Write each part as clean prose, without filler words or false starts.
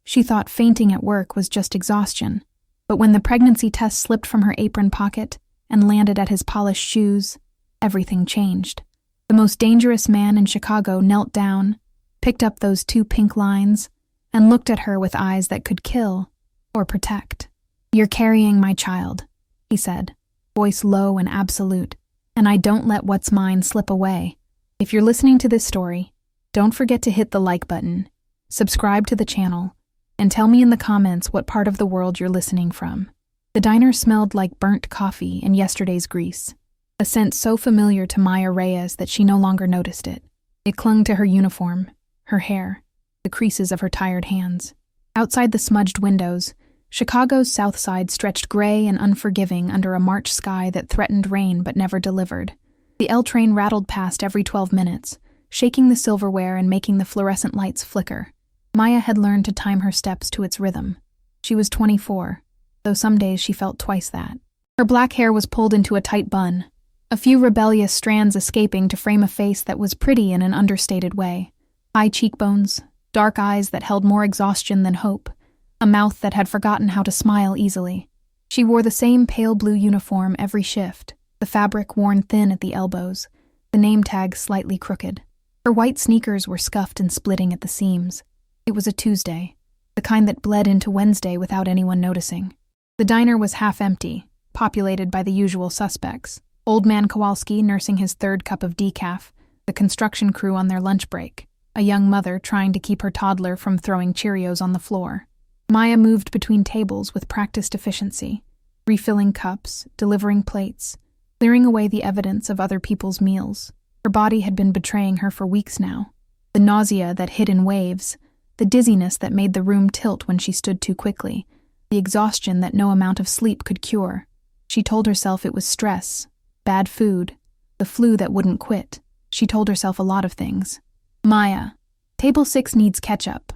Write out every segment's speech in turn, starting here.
She thought fainting at work was just exhaustion, but when the pregnancy test slipped from her apron pocket and landed at his polished shoes, everything changed. The most dangerous man in Chicago knelt down, picked up those 2 pink lines, and looked at her with eyes that could kill or protect. "You're carrying my child," he said, voice low and absolute, "and I don't let what's mine slip away." If you're listening to this story, don't forget to hit the like button, subscribe to the channel, and tell me in the comments what part of the world you're listening from. The diner smelled like burnt coffee and yesterday's grease, a scent so familiar to Maya Reyes that she no longer noticed it. It clung to her uniform, her hair, the creases of her tired hands. Outside the smudged windows, Chicago's south side stretched gray and unforgiving under a March sky that threatened rain but never delivered. The L train rattled past every 12 minutes, shaking the silverware and making the fluorescent lights flicker. Maya had learned to time her steps to its rhythm. She was 24, though some days she felt twice that. Her black hair was pulled into a tight bun, a few rebellious strands escaping to frame a face that was pretty in an understated way. High cheekbones, dark eyes that held more exhaustion than hope, a mouth that had forgotten how to smile easily. She wore the same pale blue uniform every shift, the fabric worn thin at the elbows, the name tag slightly crooked. Her white sneakers were scuffed and splitting at the seams. It was a Tuesday, the kind that bled into Wednesday without anyone noticing. The diner was half empty, populated by the usual suspects. Old man Kowalski nursing his 3rd cup of decaf, the construction crew on their lunch break, a young mother trying to keep her toddler from throwing Cheerios on the floor. Maya moved between tables with practiced efficiency, refilling cups, delivering plates, clearing away the evidence of other people's meals. Her body had been betraying her for weeks now. The nausea that hit in waves, the dizziness that made the room tilt when she stood too quickly, the exhaustion that no amount of sleep could cure. She told herself it was stress, bad food, the flu that wouldn't quit. She told herself a lot of things. "Maya, table 6 needs ketchup,"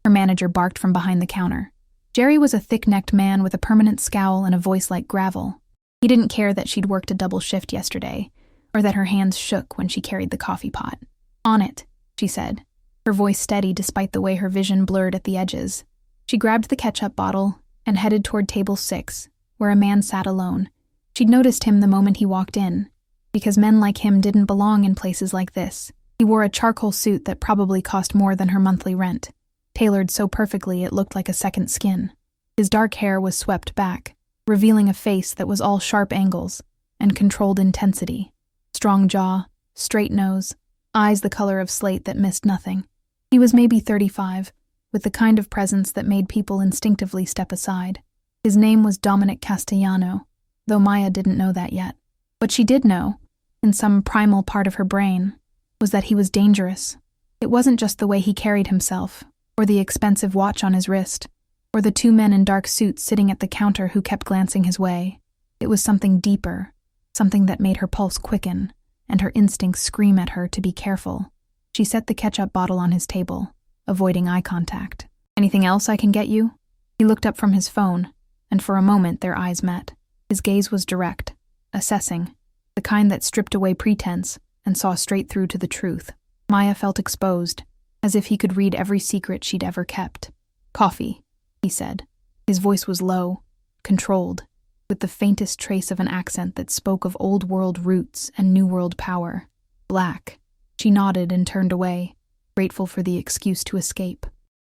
her manager barked from behind the counter. Jerry was a thick-necked man with a permanent scowl and a voice like gravel. He didn't care that she'd worked a double shift yesterday, or that her hands shook when she carried the coffee pot. "On it," she said, her voice steady despite the way her vision blurred at the edges. She grabbed the ketchup bottle and headed toward table 6, where a man sat alone. She'd noticed him the moment he walked in, because men like him didn't belong in places like this. He wore a charcoal suit that probably cost more than her monthly rent, tailored so perfectly it looked like a second skin. His dark hair was swept back, revealing a face that was all sharp angles and controlled intensity. Strong jaw, straight nose, eyes the color of slate that missed nothing. He was maybe 35, with the kind of presence that made people instinctively step aside. His name was Dominic Castellano, though Maya didn't know that yet. What she did know, in some primal part of her brain, was that he was dangerous. It wasn't just the way he carried himself, or the expensive watch on his wrist, or the 2 men in dark suits sitting at the counter who kept glancing his way. It was something deeper, something that made her pulse quicken, and her instincts scream at her to be careful. She set the ketchup bottle on his table, avoiding eye contact. "Anything else I can get you?" He looked up from his phone, and for a moment their eyes met. His gaze was direct, assessing, the kind that stripped away pretense and saw straight through to the truth. Maya felt exposed, as if he could read every secret she'd ever kept. "Coffee," he said. His voice was low, controlled, with the faintest trace of an accent that spoke of old-world roots and new-world power. "Black." She nodded and turned away, grateful for the excuse to escape.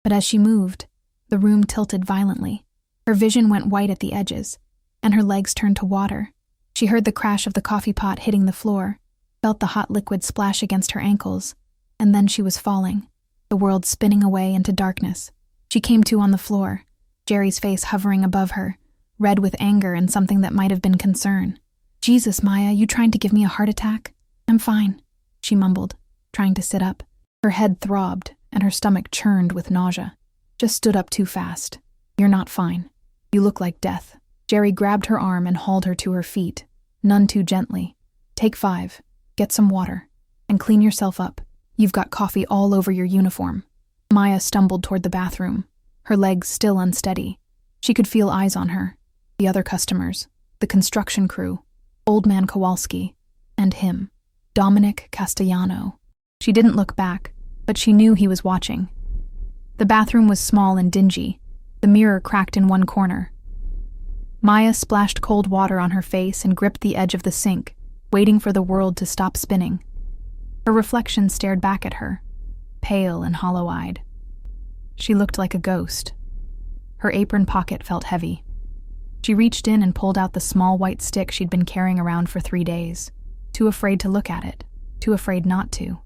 But as she moved, the room tilted violently. Her vision went white at the edges, and her legs turned to water. She heard the crash of the coffee pot hitting the floor, felt the hot liquid splash against her ankles, and then she was falling, the world spinning away into darkness. She came to on the floor, Jerry's face hovering above her, red with anger and something that might have been concern. "Jesus, Maya, you trying to give me a heart attack?" "I'm fine," she mumbled, trying to sit up. Her head throbbed, and her stomach churned with nausea. "Just stood up too fast. You're not fine. You look like death." Jerry grabbed her arm and hauled her to her feet, none too gently. "Take 5, get some water, and clean yourself up. You've got coffee all over your uniform." Maya stumbled toward the bathroom, her legs still unsteady. She could feel eyes on her, the other customers, the construction crew, old man Kowalski, and him, Dominic Castellano. She didn't look back, but she knew he was watching. The bathroom was small and dingy, the mirror cracked in one corner. Maya splashed cold water on her face and gripped the edge of the sink, waiting for the world to stop spinning. Her reflection stared back at her, pale and hollow-eyed. She looked like a ghost. Her apron pocket felt heavy. She reached in and pulled out the small white stick she'd been carrying around for 3 days, too afraid to look at it, too afraid not to.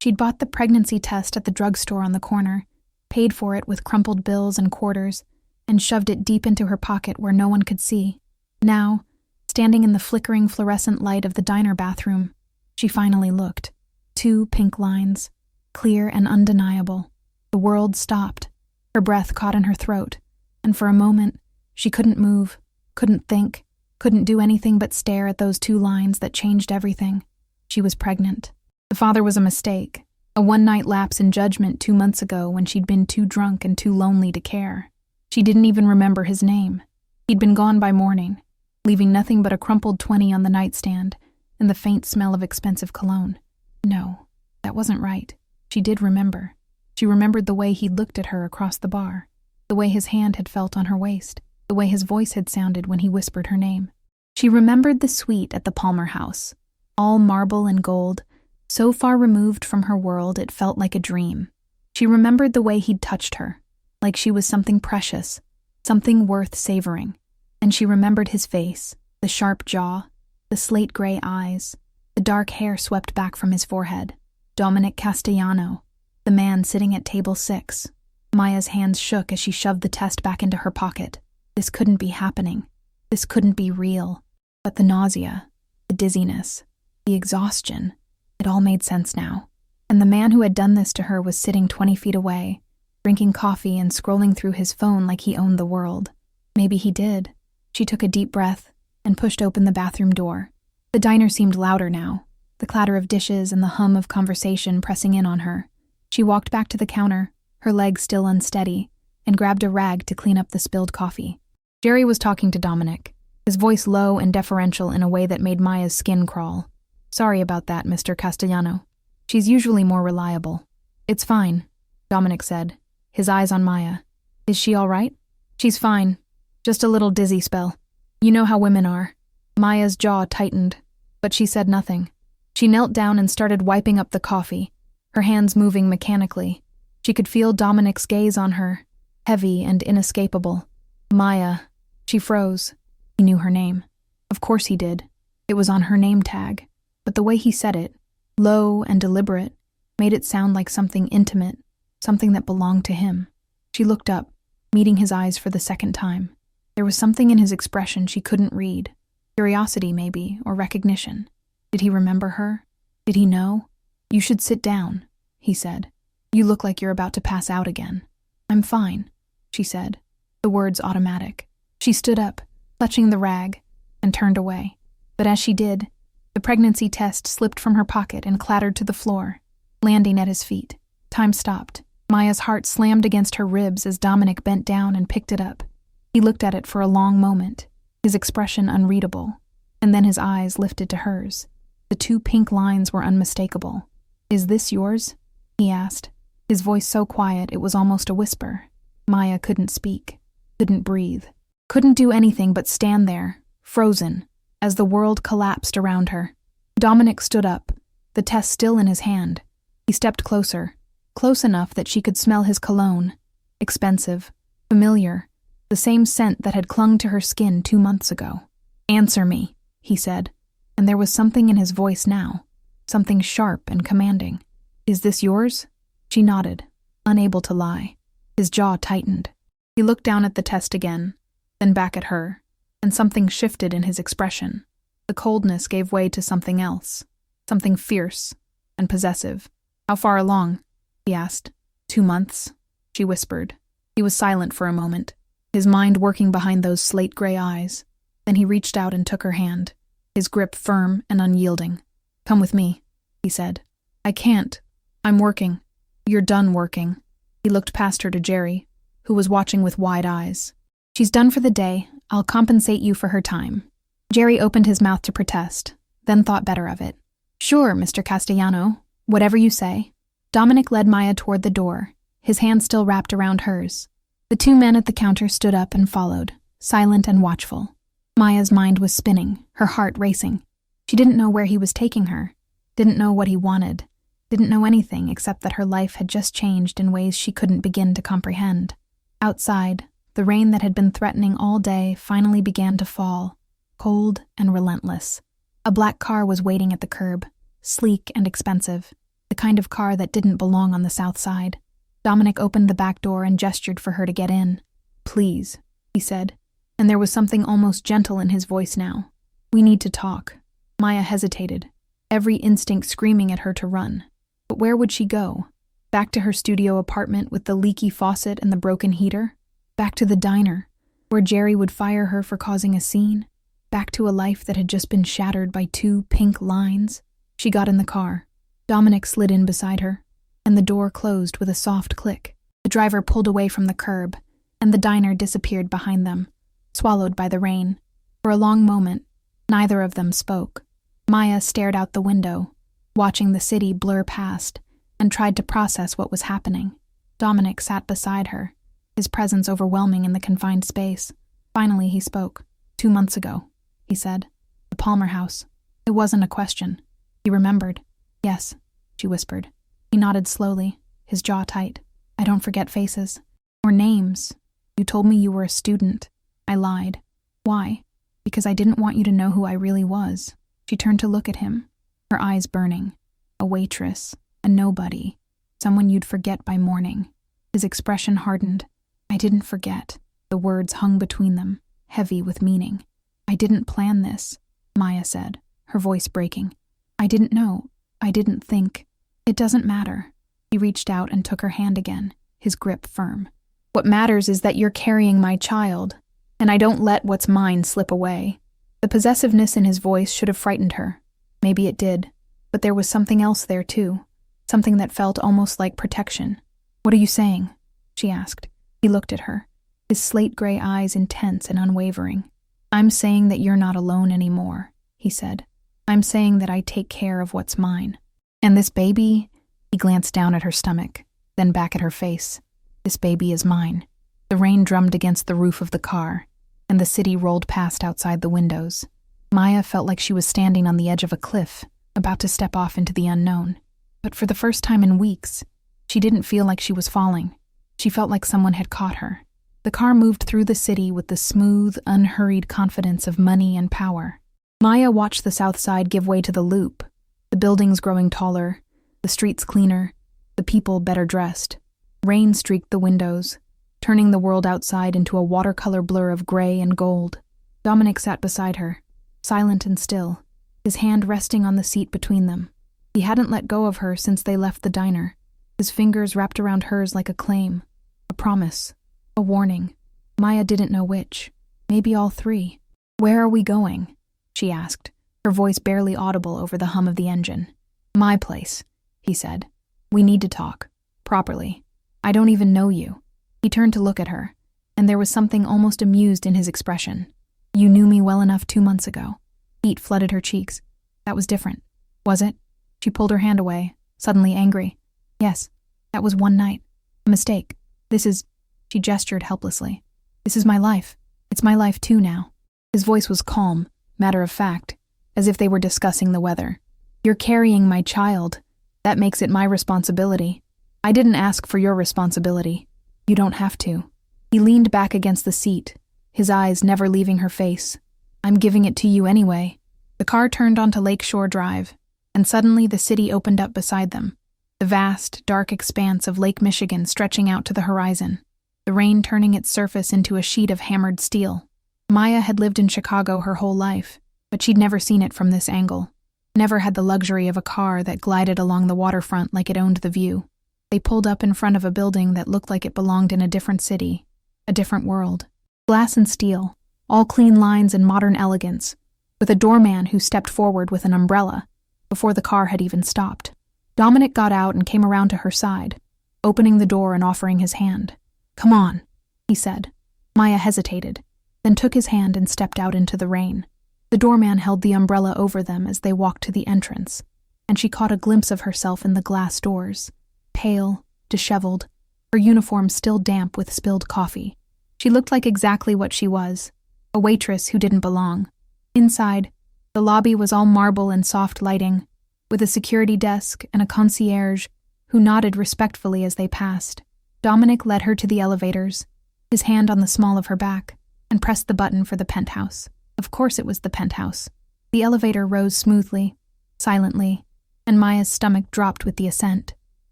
She'd bought the pregnancy test at the drugstore on the corner, paid for it with crumpled bills and quarters, and shoved it deep into her pocket where no one could see. Now, standing in the flickering fluorescent light of the diner bathroom, she finally looked. 2 pink lines, clear and undeniable. The world stopped. Her breath caught in her throat, and for a moment, she couldn't move, couldn't think, couldn't do anything but stare at those 2 lines that changed everything. She was pregnant. The father was a mistake, a one-night lapse in judgment 2 months ago when she'd been too drunk and too lonely to care. She didn't even remember his name. He'd been gone by morning, leaving nothing but a crumpled 20 on the nightstand and the faint smell of expensive cologne. No, that wasn't right. She did remember. She remembered the way he'd looked at her across the bar, the way his hand had felt on her waist, the way his voice had sounded when he whispered her name. She remembered the suite at the Palmer house, all marble and gold, so far removed from her world it felt like a dream. She remembered the way he'd touched her, like she was something precious, something worth savoring. And she remembered his face, the sharp jaw, the slate-gray eyes, the dark hair swept back from his forehead. Dominic Castellano, the man sitting at table 6. Maya's hands shook as she shoved the test back into her pocket. This couldn't be happening. This couldn't be real. But the nausea, the dizziness, the exhaustion, it all made sense now. And the man who had done this to her was sitting 20 feet away, drinking coffee and scrolling through his phone like he owned the world. Maybe he did. She took a deep breath and pushed open the bathroom door. The diner seemed louder now, the clatter of dishes and the hum of conversation pressing in on her. She walked back to the counter, her legs still unsteady, and grabbed a rag to clean up the spilled coffee. Jerry was talking to Dominic, his voice low and deferential in a way that made Maya's skin crawl. "Sorry about that, Mr. Castellano. She's usually more reliable." "It's fine," Dominic said, his eyes on Maya. "Is she all right?" "She's fine. Just a little dizzy spell. You know how women are." Maya's jaw tightened, but she said nothing. She knelt down and started wiping up the coffee, her hands moving mechanically. She could feel Dominic's gaze on her, heavy and inescapable. Maya. She froze. He knew her name. Of course he did. It was on her name tag. But the way he said it, low and deliberate, made it sound like something intimate, something that belonged to him. She looked up, meeting his eyes for the second time. There was something in his expression she couldn't read. Curiosity, maybe, or recognition. Did he remember her? Did he know? "You should sit down," he said. "You look like you're about to pass out again." "I'm fine," she said, the words automatic. She stood up, clutching the rag, and turned away. But as she did, the pregnancy test slipped from her pocket and clattered to the floor, landing at his feet. Time stopped. Maya's heart slammed against her ribs as Dominic bent down and picked it up. He looked at it for a long moment, his expression unreadable, and then his eyes lifted to hers. The 2 pink lines were unmistakable. "Is this yours?" he asked, his voice so quiet it was almost a whisper. Maya couldn't speak, couldn't breathe, couldn't do anything but stand there, frozen, as the world collapsed around her. Dominic stood up, the test still in his hand. He stepped closer, close enough that she could smell his cologne, expensive, familiar, the same scent that had clung to her skin 2 months ago. "Answer me," he said, and there was something in his voice now, something sharp and commanding. "Is this yours?" She nodded, unable to lie. His jaw tightened. He looked down at the test again, then back at her, and something shifted in his expression. The coldness gave way to something else, something fierce and possessive. "How far along?" he asked. 2 months, she whispered. He was silent for a moment, his mind working behind those slate-gray eyes. Then he reached out and took her hand, his grip firm and unyielding. "Come with me," he said. "I can't. I'm working." "You're done working." He looked past her to Jerry, who was watching with wide eyes. "She's done for the day. I'll compensate you for her time." Jerry opened his mouth to protest, then thought better of it. "Sure, Mr. Castellano. Whatever you say." Dominic led Maya toward the door, his hand still wrapped around hers. The two men at the counter stood up and followed, silent and watchful. Maya's mind was spinning, her heart racing. She didn't know where he was taking her, didn't know what he wanted, didn't know anything except that her life had just changed in ways she couldn't begin to comprehend. Outside, the rain that had been threatening all day finally began to fall, cold and relentless. A black car was waiting at the curb, sleek and expensive, the kind of car that didn't belong on the south side. Dominic opened the back door and gestured for her to get in. "Please," he said, and there was something almost gentle in his voice now. "We need to talk." Maya hesitated, every instinct screaming at her to run. But where would she go? Back to her studio apartment with the leaky faucet and the broken heater? Back to the diner, where Jerry would fire her for causing a scene? Back to a life that had just been shattered by 2 pink lines? She got in the car. Dominic slid in beside her, and the door closed with a soft click. The driver pulled away from the curb, and the diner disappeared behind them, swallowed by the rain. For a long moment, neither of them spoke. Maya stared out the window, watching the city blur past, and tried to process what was happening. Dominic sat beside her, his presence overwhelming in the confined space. Finally he spoke. 2 months ago, he said. The Palmer house. It wasn't a question. He remembered. Yes, she whispered. He nodded slowly, his jaw tight. I don't forget faces. Or names. You told me you were a student. I lied. Why? Because I didn't want you to know who I really was. She turned to look at him, her eyes burning. A waitress, a nobody, someone you'd forget by morning. His expression hardened. I didn't forget. The words hung between them, heavy with meaning. I didn't plan this, Maya said, her voice breaking. I didn't know. I didn't think. It doesn't matter. He reached out and took her hand again, his grip firm. What matters is that you're carrying my child, and I don't let what's mine slip away. The possessiveness in his voice should have frightened her. Maybe it did, but there was something else there too, something that felt almost like protection. What are you saying? She asked. He looked at her, his slate-gray eyes intense and unwavering. I'm saying that you're not alone anymore, he said. I'm saying that I take care of what's mine. And this baby, he glanced down at her stomach, then back at her face. This baby is mine. The rain drummed against the roof of the car, and the city rolled past outside the windows. Maya felt like she was standing on the edge of a cliff, about to step off into the unknown. But for the first time in weeks, she didn't feel like she was falling. She felt like someone had caught her. The car moved through the city with the smooth, unhurried confidence of money and power. Maya watched the south side give way to the loop, the buildings growing taller, the streets cleaner, the people better dressed. Rain streaked the windows, turning the world outside into a watercolor blur of gray and gold. Dominic sat beside her, silent and still, his hand resting on the seat between them. He hadn't let go of her since they left the diner, his fingers wrapped around hers like a claim, a promise, a warning. Maya didn't know which, maybe all three. Where are we going? She asked, her voice barely audible over the hum of the engine. My place, he said. We need to talk, properly. I don't even know you. He turned to look at her, and there was something almost amused in his expression. You knew me well enough 2 months ago. Heat flooded her cheeks. That was different. Was it? She pulled her hand away, suddenly angry. Yes, that was one night. A mistake. She gestured helplessly. This is my life. It's my life too now. His voice was calm, matter of fact, as if they were discussing the weather. You're carrying my child. That makes it my responsibility. I didn't ask for your responsibility. You don't have to. He leaned back against the seat, his eyes never leaving her face. I'm giving it to you anyway. The car turned onto Lakeshore Drive, and suddenly the city opened up beside them, the vast, dark expanse of Lake Michigan stretching out to the horizon, the rain turning its surface into a sheet of hammered steel. Maya had lived in Chicago her whole life, but she'd never seen it from this angle, never had the luxury of a car that glided along the waterfront like it owned the view. They pulled up in front of a building that looked like it belonged in a different city, a different world. Glass and steel, all clean lines and modern elegance, with a doorman who stepped forward with an umbrella before the car had even stopped. Dominic got out and came around to her side, opening the door and offering his hand. Come on, he said. Maya hesitated, then took his hand and stepped out into the rain. The doorman held the umbrella over them as they walked to the entrance, and she caught a glimpse of herself in the glass doors, pale, disheveled, her uniform still damp with spilled coffee. She looked like exactly what she was, a waitress who didn't belong. Inside, the lobby was all marble and soft lighting, with a security desk and a concierge who nodded respectfully as they passed. Dominic led her to the elevators, his hand on the small of her back, and pressed the button for the penthouse. Of course it was the penthouse. The elevator rose smoothly, silently, and Maya's stomach dropped with the ascent.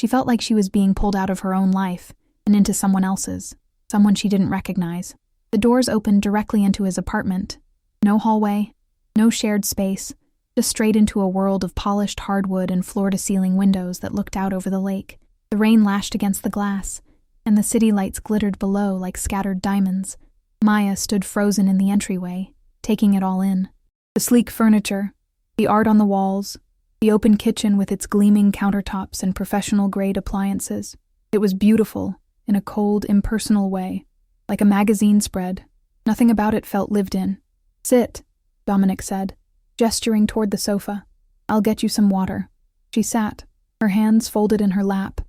She felt like she was being pulled out of her own life and into someone else's, someone she didn't recognize. The doors opened directly into his apartment. No hallway, no shared space, just straight into a world of polished hardwood and floor-to-ceiling windows that looked out over the lake. The rain lashed against the glass, and the city lights glittered below like scattered diamonds. Maya stood frozen in the entryway, taking it all in. The sleek furniture, the art on the walls, the open kitchen with its gleaming countertops and professional-grade appliances. It was beautiful, in a cold, impersonal way, like a magazine spread. Nothing about it felt lived in. "Sit," Dominic said, gesturing toward the sofa. "I'll get you some water." She sat, her hands folded in her lap,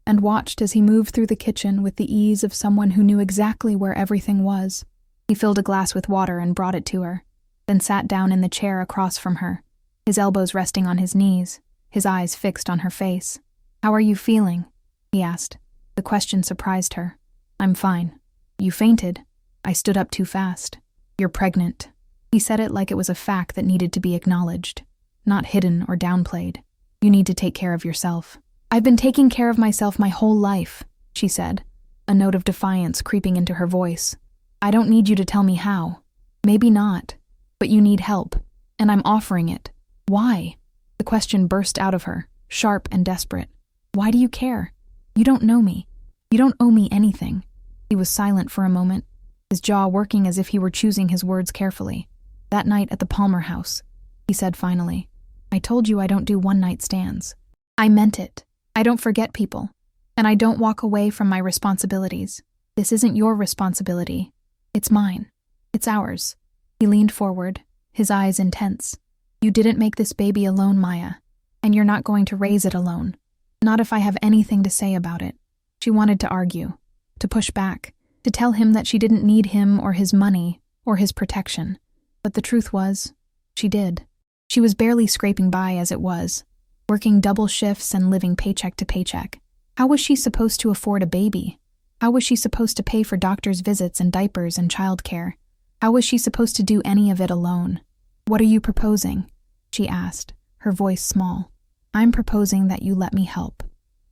and watched as he moved through the kitchen with the ease of someone who knew exactly where everything was. He filled a glass with water and brought it to her, then sat down in the chair across from her, his elbows resting on his knees, his eyes fixed on her face. "How are you feeling?" he asked. The question surprised her. "I'm fine." "You fainted." "I stood up too fast." "You're pregnant." He said it like it was a fact that needed to be acknowledged, not hidden or downplayed. "You need to take care of yourself." "I've been taking care of myself my whole life," she said, a note of defiance creeping into her voice. "I don't need you to tell me how. Maybe not, but you need help, and I'm offering it." "Why?" The question burst out of her, sharp and desperate. "Why do you care? You don't know me. You don't owe me anything." He was silent for a moment, his jaw working as if he were choosing his words carefully. "That night at the Palmer house," he said finally, "I told you I don't do one-night stands. I meant it. I don't forget people, and I don't walk away from my responsibilities. This isn't your responsibility. It's mine. It's ours." He leaned forward, his eyes intense. "You didn't make this baby alone, Maya, and you're not going to raise it alone. Not if I have anything to say about it." She wanted to argue, to push back, to tell him that she didn't need him or his money or his protection. But the truth was, she did. She was barely scraping by as it was, working double shifts and living paycheck to paycheck. How was she supposed to afford a baby? How was she supposed to pay for doctor's visits and diapers and childcare? How was she supposed to do any of it alone? "What are you proposing?" she asked, her voice small. "I'm proposing that you let me help.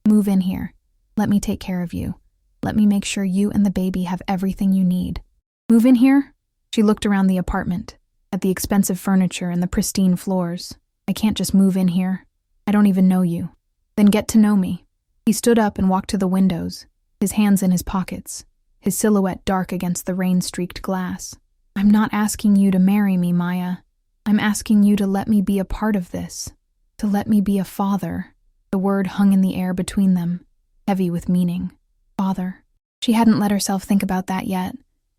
Move in here. Let me take care of you. Let me make sure you and the baby have everything you need." "Move in here?" She looked around the apartment, at the expensive furniture and the pristine floors. "I can't just move in here. I don't even know you." "Then get to know me." He stood up and walked to the windows, his hands in his pockets, his silhouette dark against the rain-streaked glass. "I'm not asking you to marry me, Maya. I'm asking you to let me be a part of this, to let me be a father." The word hung in the air between them, heavy with meaning. Father. She hadn't let herself think about that yet,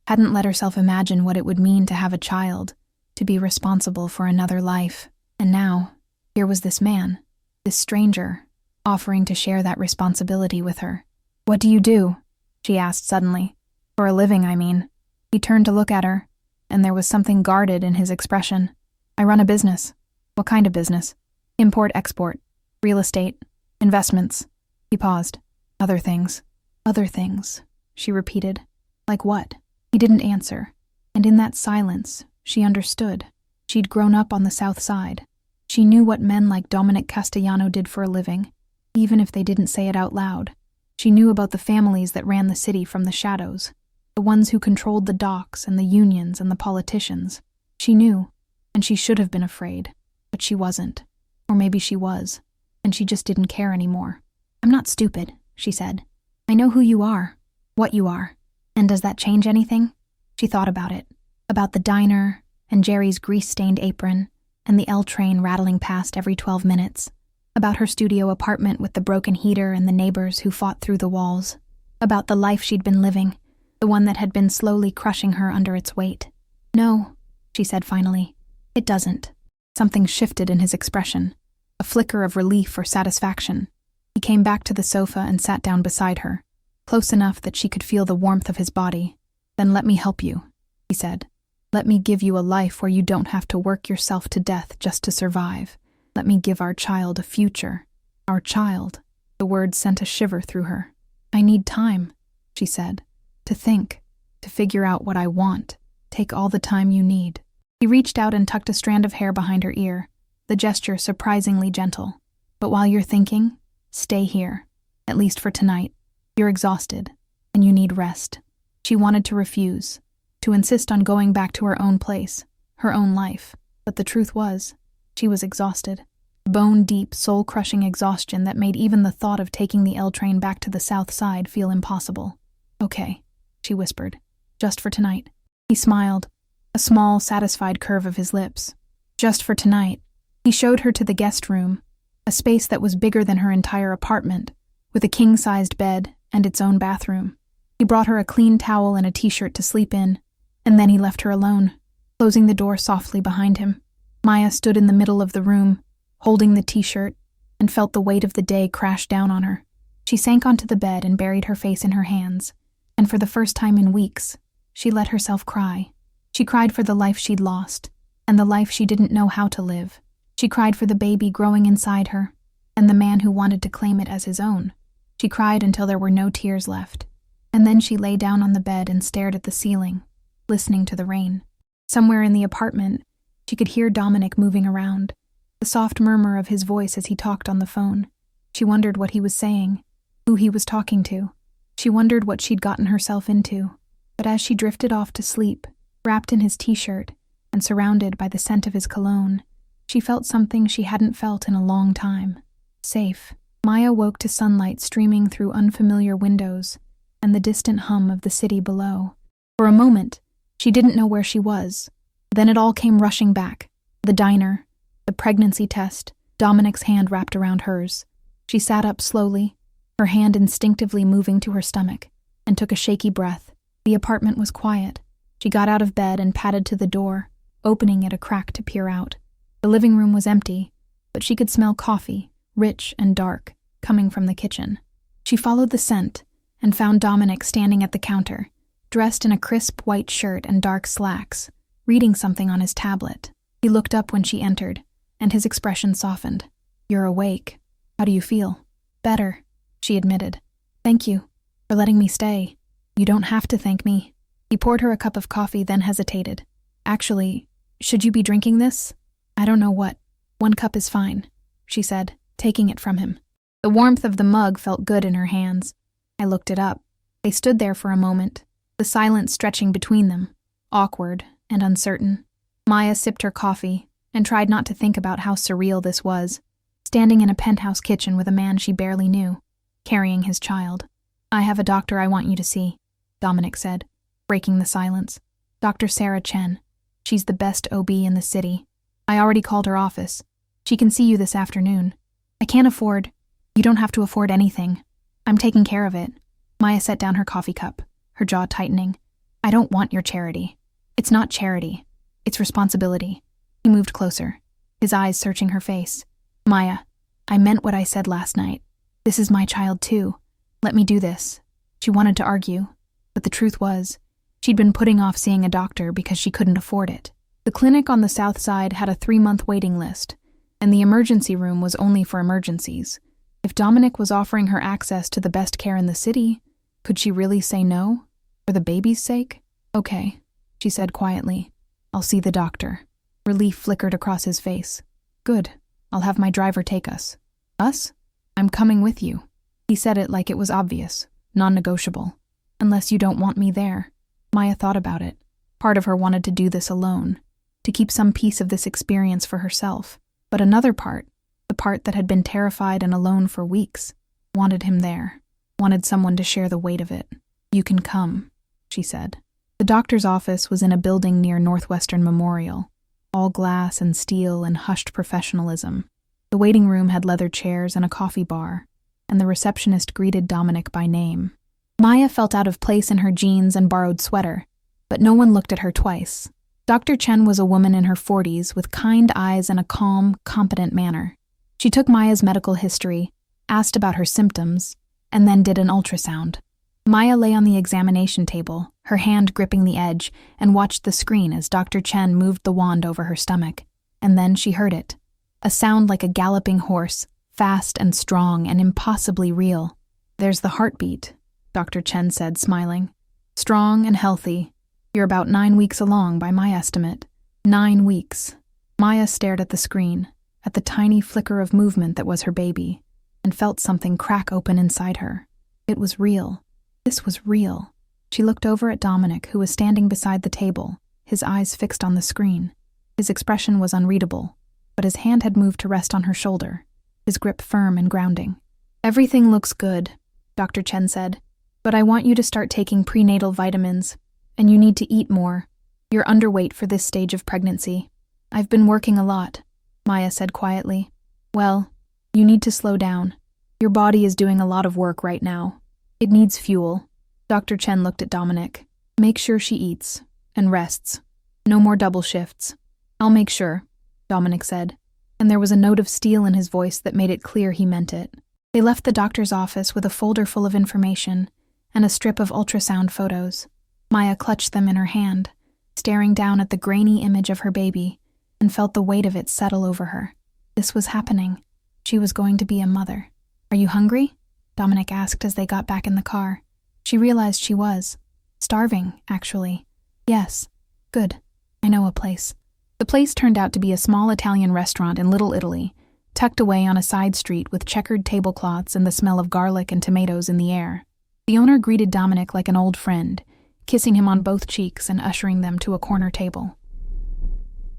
hadn't let herself imagine what it would mean to have a child, to be responsible for another life. And now, here was this man, this stranger, offering to share that responsibility with her. "What do you do?" she asked suddenly. "For a living, I mean." He turned to look at her, and there was something guarded in his expression. "I run a business." "What kind of business?" "Import-export. Real estate. Investments." He paused. "Other things." "Other things," she repeated. "Like what?" He didn't answer, and in that silence, she understood. She'd grown up on the South Side. She knew what men like Dominic Castellano did for a living, even if they didn't say it out loud. She knew about the families that ran the city from the shadows, the ones who controlled the docks and the unions and the politicians. She knew, and she should have been afraid, but she wasn't. Or maybe she was, and she just didn't care anymore. "I'm not stupid," she said. "I know who you are, what you are. And does that change anything?" She thought about it, about the diner and Jerry's grease-stained apron and the L train rattling past every 12 minutes, about her studio apartment with the broken heater and the neighbors who fought through the walls, about the life she'd been living, the one that had been slowly crushing her under its weight. "No," she said finally, "it doesn't." Something shifted in his expression, a flicker of relief or satisfaction. He came back to the sofa and sat down beside her. close enough that she could feel the warmth of his body. "Then let me help you," he said. "Let me give you a life where you don't have to work yourself to death just to survive. Let me give our child a future." Our child. The words sent a shiver through her. "I need time," she said, "to think, to figure out what I want. Take all the time you need." He reached out and tucked a strand of hair behind her ear, the gesture surprisingly gentle. "But while you're thinking, stay here, at least for tonight. You're exhausted, and you need rest." She wanted to refuse, to insist on going back to her own place, her own life, but the truth was, she was exhausted. Bone-deep, soul-crushing exhaustion that made even the thought of taking the L train back to the south side feel impossible. "Okay," she whispered, "just for tonight." He smiled, a small, satisfied curve of his lips. Just for tonight. He showed her to the guest room, a space that was bigger than her entire apartment, with a king-sized bed and its own bathroom. He brought her a clean towel and a t-shirt to sleep in, and then he left her alone, closing the door softly behind him. Maya stood in the middle of the room, holding the t-shirt, and felt the weight of the day crash down on her. She sank onto the bed and buried her face in her hands, and for the first time in weeks, she let herself cry. She cried for the life she'd lost, and the life she didn't know how to live. She cried for the baby growing inside her, and the man who wanted to claim it as his own. She cried until there were no tears left, and then she lay down on the bed and stared at the ceiling, listening to the rain. Somewhere in the apartment, she could hear Dominic moving around, the soft murmur of his voice as he talked on the phone. She wondered what he was saying, who he was talking to. She wondered what she'd gotten herself into. But as she drifted off to sleep, wrapped in his t-shirt and surrounded by the scent of his cologne, she felt something she hadn't felt in a long time. Safe. Maya woke to sunlight streaming through unfamiliar windows and the distant hum of the city below. For a moment, she didn't know where she was. Then it all came rushing back. The diner, the pregnancy test, Dominic's hand wrapped around hers. She sat up slowly, her hand instinctively moving to her stomach, and took a shaky breath. The apartment was quiet. She got out of bed and padded to the door, opening it a crack to peer out. The living room was empty, but she could smell coffee, rich and dark, coming from the kitchen. She followed the scent and found Dominic standing at the counter, dressed in a crisp white shirt and dark slacks, reading something on his tablet. He looked up when she entered, and his expression softened. "You're awake. How do you feel?" "Better," she admitted. "Thank you for letting me stay." "You don't have to thank me." He poured her a cup of coffee, then hesitated. "Actually, should you be drinking this?" "I don't know what. 1 cup is fine," she said, taking it from him. The warmth of the mug felt good in her hands. I looked it up. They stood there for a moment, the silence stretching between them, awkward and uncertain. Maya sipped her coffee and tried not to think about how surreal this was, standing in a penthouse kitchen with a man she barely knew, carrying his child. "I have a doctor I want you to see," Dominic said, breaking the silence. "Dr. Sarah Chen. She's the best OB in the city. I already called her office. She can see you this afternoon. I can't afford. You don't have to afford anything. I'm taking care of it." Maya set down her coffee cup, her jaw tightening. "I don't want your charity. It's not charity. It's responsibility." He moved closer, his eyes searching her face. "Maya, I meant what I said last night. This is my child too. Let me do this." She wanted to argue, but the truth was, she'd been putting off seeing a doctor because she couldn't afford it. The clinic on the south side had a 3-month waiting list, and the emergency room was only for emergencies. If Dominic was offering her access to the best care in the city, could she really say no? For the baby's sake? "Okay," she said quietly. "I'll see the doctor." Relief flickered across his face. "Good. I'll have my driver take us." "Us? I'm coming with you." He said it like it was obvious, non-negotiable. "Unless you don't want me there." Maya thought about it. Part of her wanted to do this alone, to keep some piece of this experience for herself. But another part, the part that had been terrified and alone for weeks, wanted him there, wanted someone to share the weight of it. "You can come," she said. The doctor's office was in a building near Northwestern Memorial, all glass and steel and hushed professionalism. The waiting room had leather chairs and a coffee bar, and the receptionist greeted Dominic by name. Maya felt out of place in her jeans and borrowed sweater, but no one looked at her twice. Dr. Chen was a woman in her 40s with kind eyes and a calm, competent manner. She took Maya's medical history, asked about her symptoms, and then did an ultrasound. Maya lay on the examination table, her hand gripping the edge, and watched the screen as Dr. Chen moved the wand over her stomach. And then she heard it. A sound like a galloping horse, fast and strong and impossibly real. "There's the heartbeat," Dr. Chen said, smiling. "Strong and healthy. You're about 9 weeks along by my estimate." 9 weeks. Maya stared at the screen, at the tiny flicker of movement that was her baby, and felt something crack open inside her. It was real. This was real. She looked over at Dominic, who was standing beside the table, his eyes fixed on the screen. His expression was unreadable, but his hand had moved to rest on her shoulder, his grip firm and grounding. "Everything looks good," Dr. Chen said, "but I want you to start taking prenatal vitamins, and you need to eat more. You're underweight for this stage of pregnancy." "I've been working a lot," Maya said quietly. "Well, you need to slow down. Your body is doing a lot of work right now. It needs fuel." Dr. Chen looked at Dominic. "Make sure she eats and rests. No more double shifts." "I'll make sure," Dominic said, and there was a note of steel in his voice that made it clear he meant it. They left the doctor's office with a folder full of information and a strip of ultrasound photos. Maya clutched them in her hand, staring down at the grainy image of her baby, and felt the weight of it settle over her. This was happening. She was going to be a mother. "Are you hungry?" Dominic asked as they got back in the car. She realized she was. Starving, actually. "Yes. Good. I know a place." The place turned out to be a small Italian restaurant in Little Italy, tucked away on a side street with checkered tablecloths and the smell of garlic and tomatoes in the air. The owner greeted Dominic like an old friend, kissing him on both cheeks and ushering them to a corner table.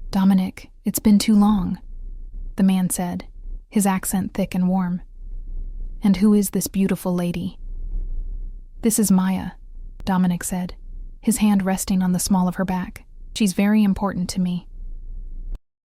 "Dominic, it's been too long," the man said, his accent thick and warm. "And who is this beautiful lady?" "This is Maya," Dominic said, his hand resting on the small of her back. "She's very important to me."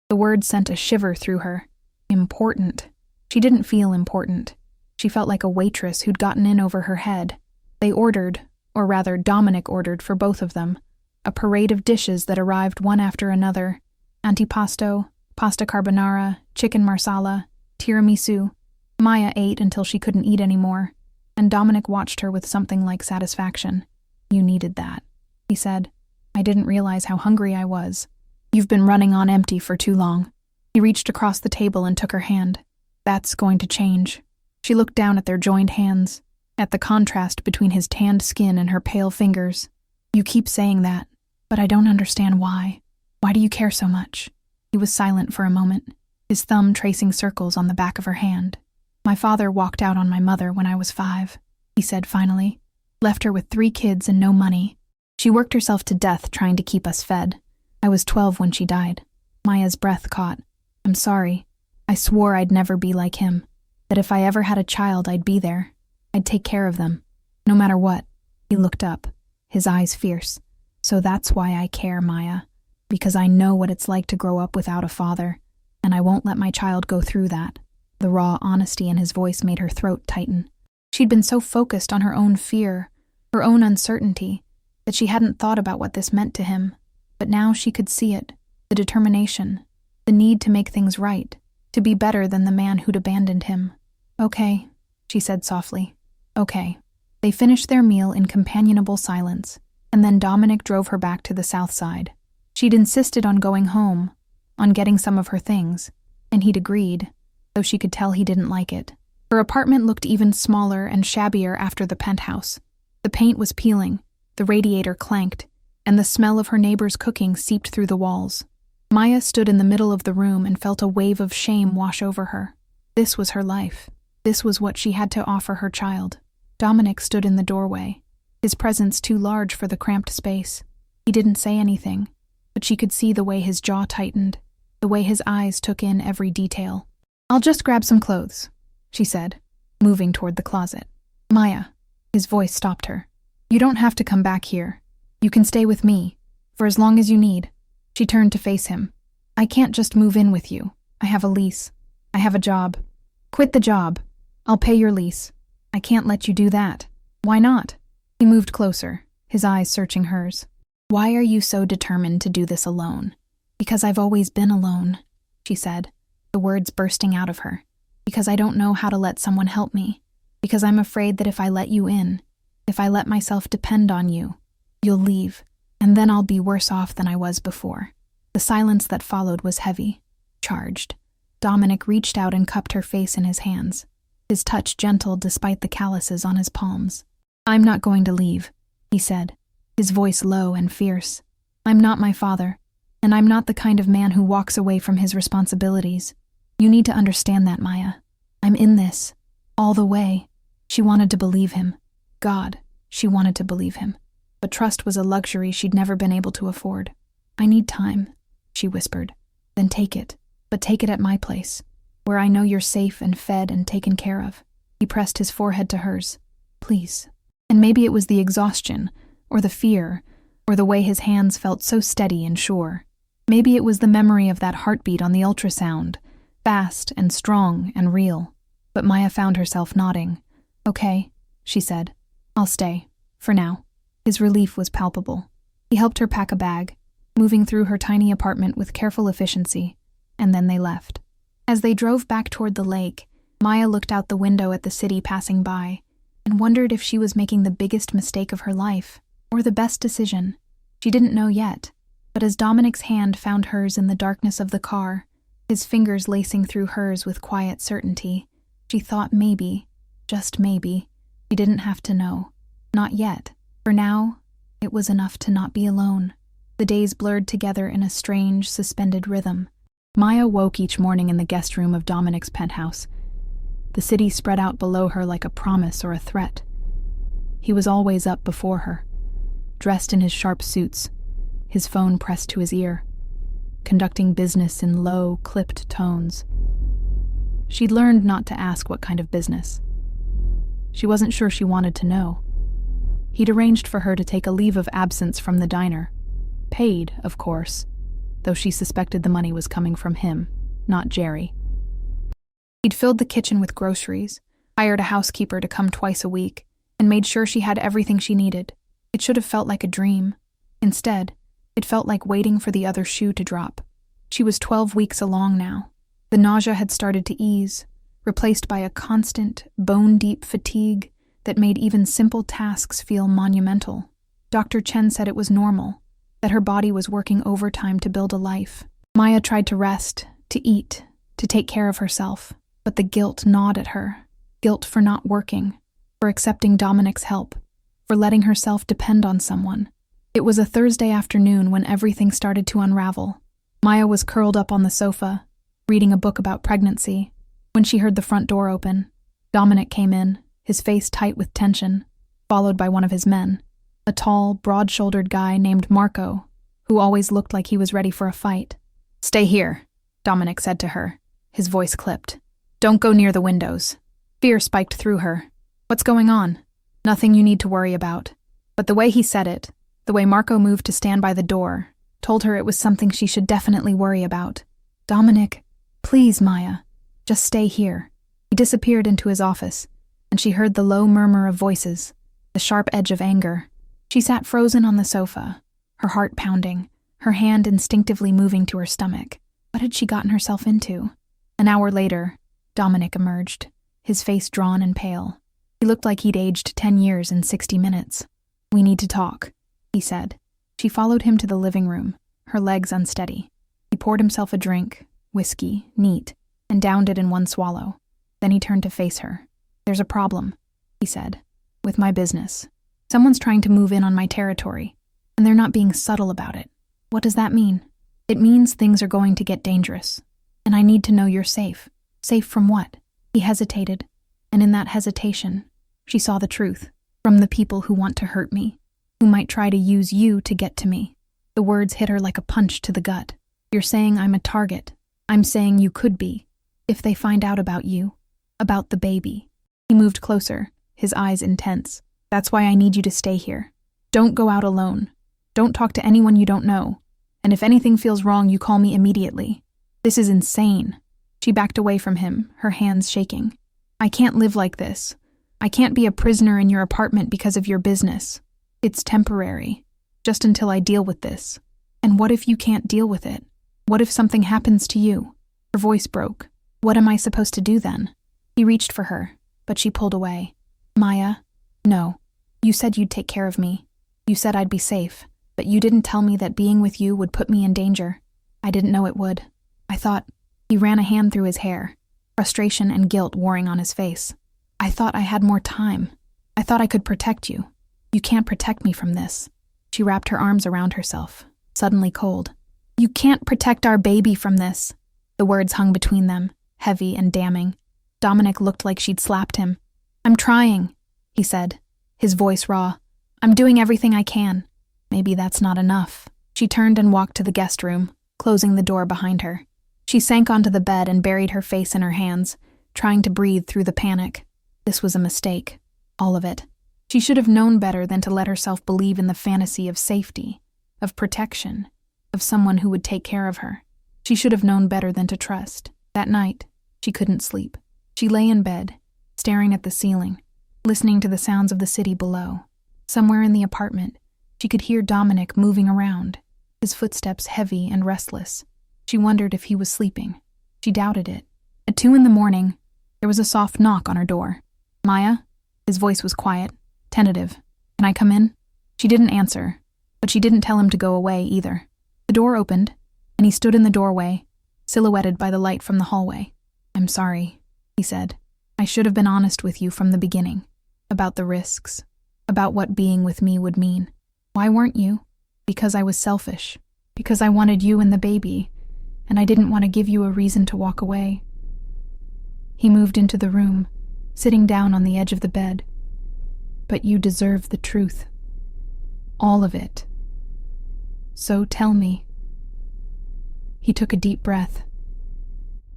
The word sent a shiver through her. Important. She didn't feel important. She felt like a waitress who'd gotten in over her head. They ordered, or rather Dominic ordered for both of them, a parade of dishes that arrived one after another: antipasto, pasta carbonara, chicken marsala, tiramisu. Maya ate until she couldn't eat anymore, and Dominic watched her with something like satisfaction. "You needed that," he said. "I didn't realize how hungry I was. You've been running on empty for too long." He reached across the table and took her hand. "That's going to change." She looked down at their joined hands, at the contrast between his tanned skin and her pale fingers. "You keep saying that, but I don't understand why. Why do you care so much?" He was silent for a moment, his thumb tracing circles on the back of her hand. "My father walked out on my mother when I was 5, he said finally. "Left her with 3 kids and no money. She worked herself to death trying to keep us fed. I was 12 when she died." Maya's breath caught. "I'm sorry. I swore I'd never be like him, that if I ever had a child I'd be there. I'd take care of them, no matter what." He looked up, his eyes fierce. "So that's why I care, Maya, because I know what it's like to grow up without a father, and I won't let my child go through that." The raw honesty in his voice made her throat tighten. She'd been so focused on her own fear, her own uncertainty, that she hadn't thought about what this meant to him. But now she could see it, the determination, the need to make things right, to be better than the man who'd abandoned him. "Okay," she said softly. "Okay." They finished their meal in companionable silence, and then Dominic drove her back to the south side. She'd insisted on going home, on getting some of her things, and he'd agreed, though she could tell he didn't like it. Her apartment looked even smaller and shabbier after the penthouse. The paint was peeling, the radiator clanked, and the smell of her neighbor's cooking seeped through the walls. Maya stood in the middle of the room and felt a wave of shame wash over her. This was her life. This was what she had to offer her child. Dominic stood in the doorway, his presence too large for the cramped space. He didn't say anything, but she could see the way his jaw tightened, the way his eyes took in every detail. "I'll just grab some clothes," she said, moving toward the closet. "Maya," his voice stopped her. "You don't have to come back here. You can stay with me, for as long as you need." She turned to face him. "I can't just move in with you. I have a lease. I have a job." "Quit the job. I'll pay your lease." "I can't let you do that." "Why not?" He moved closer, his eyes searching hers. "Why are you so determined to do this alone?" "Because I've always been alone," she said, the words bursting out of her. "Because I don't know how to let someone help me. Because I'm afraid that if I let you in, If I let myself depend on you, you'll leave, and then I'll be worse off than I was before." The silence that followed was heavy, charged. Dominic reached out and cupped her face in his hands, his touch gentle despite the calluses on his palms. "I'm not going to leave," he said, his voice low and fierce. "I'm not my father, and I'm not the kind of man who walks away from his responsibilities. You need to understand that, Maya. I'm in this, all the way." She wanted to believe him. God, she wanted to believe him. But trust was a luxury she'd never been able to afford. "I need time," she whispered. "Then take it, but take it at my place, where I know you're safe and fed and taken care of." He pressed his forehead to hers. "Please." And maybe it was the exhaustion, or the fear, or the way his hands felt so steady and sure. Maybe it was the memory of that heartbeat on the ultrasound, fast and strong and real. But Maya found herself nodding. "Okay," she said. "I'll stay, for now." His relief was palpable. He helped her pack a bag, moving through her tiny apartment with careful efficiency, and then they left. As they drove back toward the lake, Maya looked out the window at the city passing by and wondered if she was making the biggest mistake of her life, or the best decision. She didn't know yet, but as Dominic's hand found hers in the darkness of the car, his fingers lacing through hers with quiet certainty, she thought maybe, just maybe, she didn't have to know. Not yet. For now, it was enough to not be alone. The days blurred together in a strange, suspended rhythm. Maya woke each morning in the guest room of Dominic's penthouse. The city spread out below her like a promise or a threat. He was always up before her, dressed in his sharp suits, his phone pressed to his ear, conducting business in low, clipped tones. She'd learned not to ask what kind of business. She wasn't sure she wanted to know. He'd arranged for her to take a leave of absence from the diner. Paid, of course, though she suspected the money was coming from him, not Jerry. He'd filled the kitchen with groceries, hired a housekeeper to come twice a week, and made sure she had everything she needed. It should have felt like a dream. Instead, it felt like waiting for the other shoe to drop. She was 12 weeks along now. The nausea had started to ease, replaced by a constant, bone-deep fatigue that made even simple tasks feel monumental. Dr. Chen said it was normal, that her body was working overtime to build a life. Maya tried to rest, to eat, to take care of herself, but the guilt gnawed at her. Guilt for not working, for accepting Dominic's help, for letting herself depend on someone. It was a Thursday afternoon when everything started to unravel. Maya was curled up on the sofa, reading a book about pregnancy, when she heard the front door open. Dominic came in, his face tight with tension, followed by one of his men, a tall, broad-shouldered guy named Marco, who always looked like he was ready for a fight. "Stay here," Dominic said to her, his voice clipped. "Don't go near the windows." Fear spiked through her. "What's going on?" "Nothing you need to worry about." But the way he said it, the way Marco moved to stand by the door, told her it was something she should definitely worry about. "Dominic, please, Maya, just stay here." He disappeared into his office, and she heard the low murmur of voices, the sharp edge of anger. She sat frozen on the sofa, her heart pounding, her hand instinctively moving to her stomach. What had she gotten herself into? An hour later, Dominic emerged, his face drawn and pale. He looked like he'd aged 10 years in 60 minutes. "We need to talk," he said. She followed him to the living room, her legs unsteady. He poured himself a drink, whiskey, neat, and downed it in one swallow. Then he turned to face her. "There's a problem," he said, "with my business. Someone's trying to move in on my territory, and they're not being subtle about it." "What does that mean?" "It means things are going to get dangerous, and I need to know you're safe." "Safe from what?" He hesitated, and in that hesitation, she saw the truth. "From the people who want to hurt me, who might try to use you to get to me." The words hit her like a punch to the gut. "You're saying I'm a target. I'm saying you could be, if they find out about you, about the baby." He moved closer, his eyes intense. "That's why I need you to stay here. Don't go out alone. Don't talk to anyone you don't know. And if anything feels wrong, you call me immediately. This is insane." She backed away from him, her hands shaking. "I can't live like this. I can't be a prisoner in your apartment because of your business. It's temporary, just until I deal with this. And what if you can't deal with it? What if something happens to you?" Her voice broke. "What am I supposed to do then?" He reached for her, but she pulled away. "Maya, no. You said you'd take care of me. You said I'd be safe, but you didn't tell me that being with you would put me in danger. I didn't know it would. I thought..." He ran a hand through his hair, frustration and guilt warring on his face. "I thought I had more time. I thought I could protect you. You can't protect me from this." She wrapped her arms around herself, suddenly cold. "You can't protect our baby from this." The words hung between them, heavy and damning. Dominic looked like she'd slapped him. "I'm trying," he said, his voice raw. "I'm doing everything I can." Maybe that's not enough. She turned and walked to the guest room, closing the door behind her. She sank onto the bed and buried her face in her hands, trying to breathe through the panic. This was a mistake. All of it. She should have known better than to let herself believe in the fantasy of safety, of protection, of someone who would take care of her. She should have known better than to trust. That night, she couldn't sleep. She lay in bed, staring at the ceiling, listening to the sounds of the city below. Somewhere in the apartment, she could hear Dominic moving around, his footsteps heavy and restless. She wondered if he was sleeping. She doubted it. At 2 a.m, there was a soft knock on her door. "Maya?" His voice was quiet, tentative. "Can I come in?" She didn't answer, but she didn't tell him to go away either. The door opened, and he stood in the doorway, silhouetted by the light from the hallway. "I'm sorry," he said. "I should have been honest with you from the beginning, about the risks, about what being with me would mean." "Why weren't you?" "Because I was selfish, because I wanted you and the baby, and I didn't want to give you a reason to walk away." He moved into the room, sitting down on the edge of the bed. "But you deserve the truth. All of it. So tell me." He took a deep breath.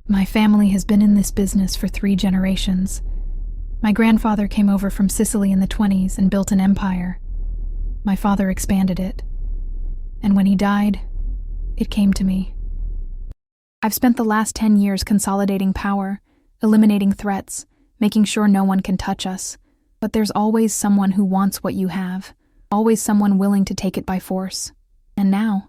"My family has been in this business for 3 generations. My grandfather came over from Sicily in the 1920s and built an empire. My father expanded it. And when he died, it came to me. I've spent the last 10 years consolidating power, eliminating threats, making sure no one can touch us. But there's always someone who wants what you have, always someone willing to take it by force. And now,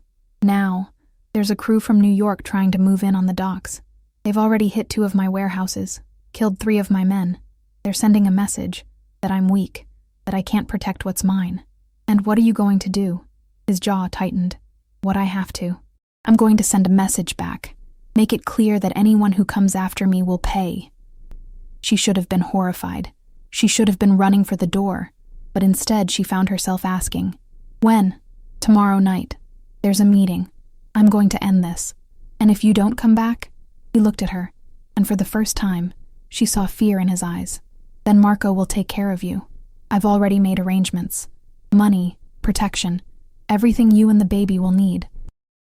there's a crew from New York trying to move in on the docks. They've already hit 2 of my warehouses, killed 3 of my men. They're sending a message, that I'm weak, that I can't protect what's mine. And what are you going to do?" His jaw tightened. "What I have to. I'm going to send a message back. Make it clear that anyone who comes after me will pay." She should have been horrified. She should have been running for the door. But instead she found herself asking, "When?" "Tomorrow night. There's a meeting. I'm going to end this. And if you don't come back..." He looked at her, and for the first time, she saw fear in his eyes. "Then Marco will take care of you. I've already made arrangements. Money, protection, everything you and the baby will need."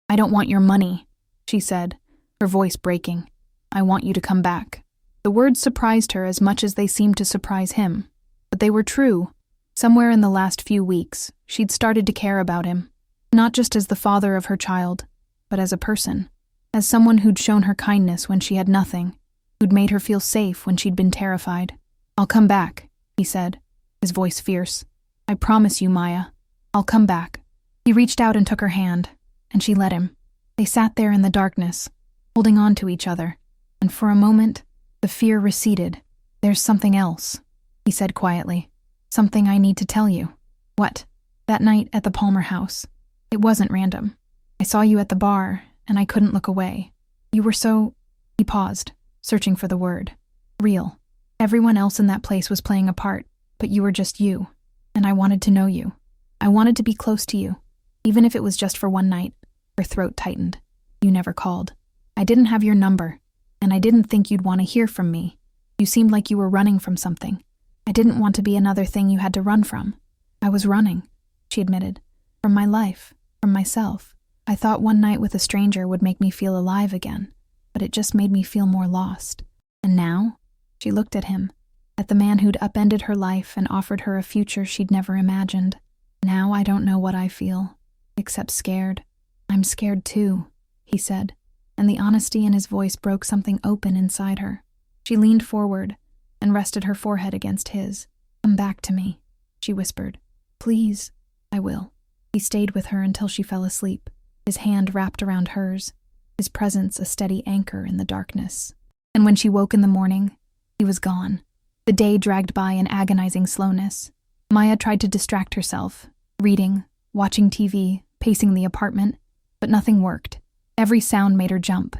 "I don't want your money," she said, her voice breaking. "I want you to come back." The words surprised her as much as they seemed to surprise him. But they were true. Somewhere in the last few weeks, she'd started to care about him. Not just as the father of her child, but as a person. As someone who'd shown her kindness when she had nothing, who'd made her feel safe when she'd been terrified. "I'll come back," he said, his voice fierce. "I promise you, Maya. I'll come back." He reached out and took her hand, and she let him. They sat there in the darkness, holding on to each other, and for a moment, the fear receded. "There's something else," he said quietly. "Something I need to tell you." "What?" "That night at the Palmer house. It wasn't random. I saw you at the bar, and I couldn't look away. You were so..." He paused, searching for the word. "Real. Everyone else in that place was playing a part, but you were just you. And I wanted to know you. I wanted to be close to you, even if it was just for one night." Her throat tightened. "You never called. I didn't have your number, and I didn't think you'd want to hear from me. You seemed like you were running from something. I didn't want to be another thing you had to run from. I was running," she admitted. "From my life, from myself. I thought one night with a stranger would make me feel alive again, but it just made me feel more lost. And now?" She looked at him, at the man who'd upended her life and offered her a future she'd never imagined. "Now I don't know what I feel, except scared." "I'm scared too," he said, and the honesty in his voice broke something open inside her. She leaned forward and rested her forehead against his. "Come back to me," she whispered. "Please." "I will." He stayed with her until she fell asleep, his hand wrapped around hers, his presence a steady anchor in the darkness. And when she woke in the morning, he was gone. The day dragged by in agonizing slowness. Maya tried to distract herself, reading, watching TV, pacing the apartment, but nothing worked. Every sound made her jump.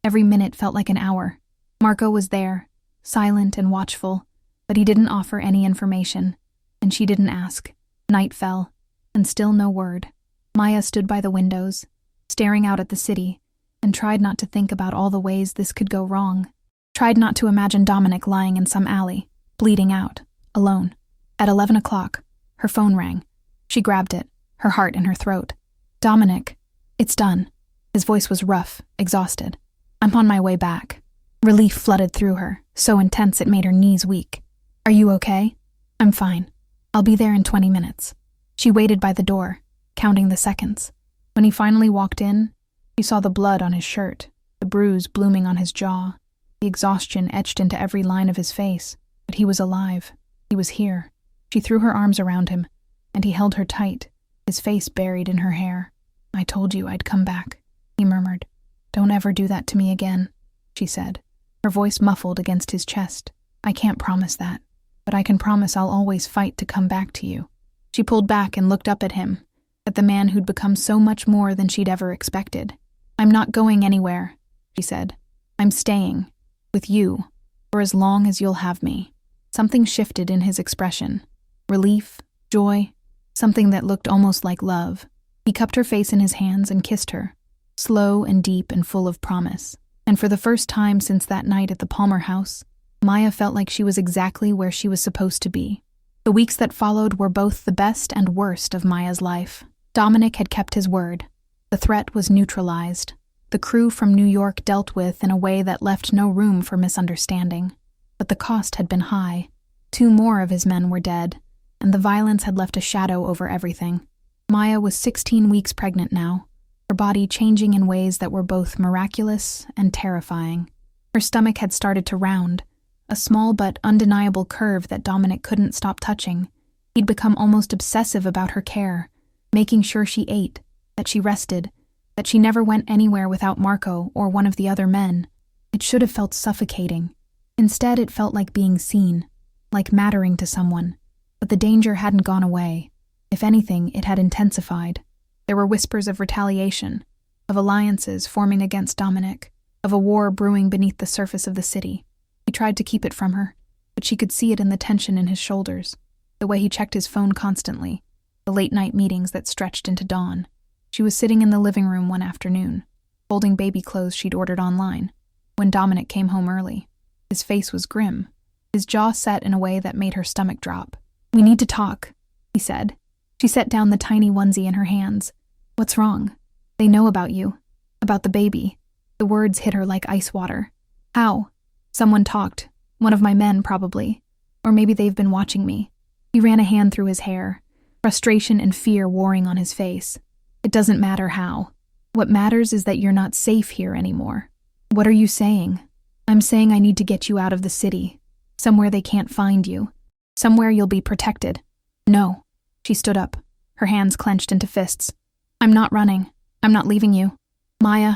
Every minute felt like an hour. Marco was there, silent and watchful, but he didn't offer any information, and she didn't ask. Night fell, and still no word. Maya stood by the windows, staring out at the city, and tried not to think about all the ways this could go wrong. Tried not to imagine Dominic lying in some alley, bleeding out, alone. At 11 o'clock, her phone rang. She grabbed it, her heart in her throat. Dominic, it's done. His voice was rough, exhausted. I'm on my way back. Relief flooded through her, so intense it made her knees weak. Are you okay? I'm fine. I'll be there in 20 minutes. She waited by the door, counting the seconds. When he finally walked in, she saw the blood on his shirt, the bruise blooming on his jaw, the exhaustion etched into every line of his face. But he was alive. He was here. She threw her arms around him, and he held her tight, his face buried in her hair. I told you I'd come back, he murmured. Don't ever do that to me again, she said, her voice muffled against his chest. I can't promise that, but I can promise I'll always fight to come back to you. She pulled back and looked up at him, at the man who'd become so much more than she'd ever expected. I'm not going anywhere, she said. I'm staying, with you, for as long as you'll have me. Something shifted in his expression. Relief, joy, something that looked almost like love. He cupped her face in his hands and kissed her, slow and deep and full of promise. And for the first time since that night at the Palmer house, Maya felt like she was exactly where she was supposed to be. The weeks that followed were both the best and worst of Maya's life. Dominic had kept his word. The threat was neutralized. The crew from New York dealt with in a way that left no room for misunderstanding. But the cost had been high. 2 more of his men were dead, and the violence had left a shadow over everything. Maya was 16 weeks pregnant now, her body changing in ways that were both miraculous and terrifying. Her stomach had started to round, a small but undeniable curve that Dominic couldn't stop touching. He'd become almost obsessive about her care, making sure she ate, that she rested, that she never went anywhere without Marco or one of the other men. It should have felt suffocating. Instead, it felt like being seen, like mattering to someone. But the danger hadn't gone away. If anything, it had intensified. There were whispers of retaliation, of alliances forming against Dominic, of a war brewing beneath the surface of the city. He tried to keep it from her, but she could see it in the tension in his shoulders, the way he checked his phone constantly, the late-night meetings that stretched into dawn. She was sitting in the living room one afternoon, folding baby clothes she'd ordered online, when Dominic came home early. His face was grim, his jaw set in a way that made her stomach drop. We need to talk, he said. She set down the tiny onesie in her hands. What's wrong? They know about you, about the baby. The words hit her like ice water. How? Someone talked. One of my men, probably. Or maybe they've been watching me. He ran a hand through his hair, frustration and fear warring on his face. It doesn't matter how. What matters is that you're not safe here anymore. What are you saying? I'm saying I need to get you out of the city, somewhere they can't find you, somewhere you'll be protected. No. She stood up, her hands clenched into fists. I'm not running. I'm not leaving you. Maya,